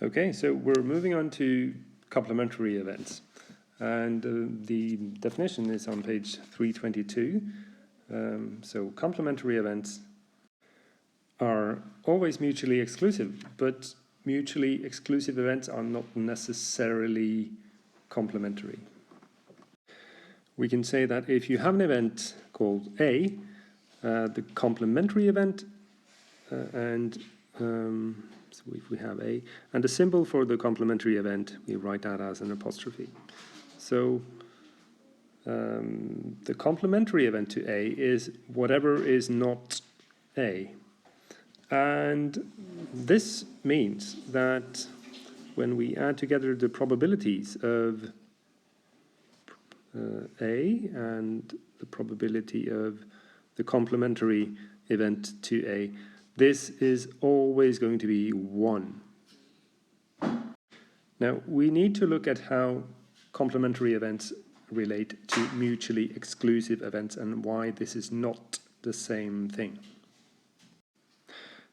Okay, so we're moving on to complementary events. And the definition is on page 322. So complementary events are always mutually exclusive, but mutually exclusive events are not necessarily complementary. We can say that if you have an event called A, the complementary event, so if we have A, and the symbol for the complementary event, we write that as an apostrophe. So the complementary event to A is whatever is not A. And this means that when we add together the probabilities of A and the probability of the complementary event to A, this is always going to be 1. Now, we need to look at how complementary events relate to mutually exclusive events and why this is not the same thing.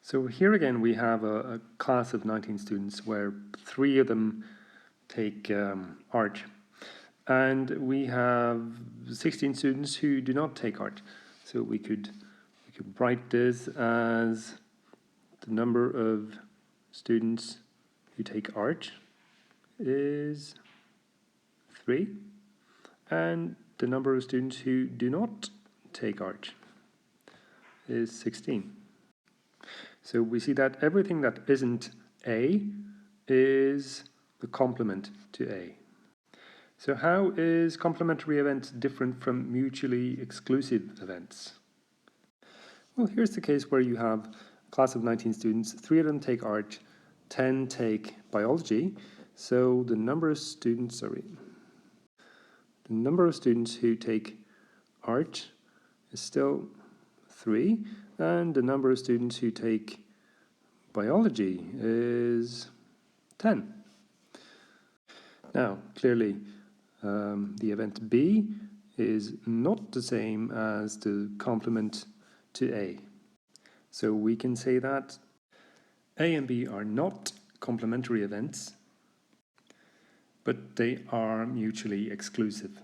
So here again we have a class of 19 students where 3 of them take art. And we have 16 students who do not take art. So we could write this as the number of students who take art is 3, and the number of students who do not take art is 16. So we see that everything that isn't A is the complement to A. So how is complementary events different from mutually exclusive events? Well, here's the case where you have a class of 19 students, 3 of them take art, 10 take biology. So the number of students, who take art is still 3, and the number of students who take biology is 10. Now, clearly, the event B is not the same as the complement to A. So we can say that A and B are not complementary events, but they are mutually exclusive.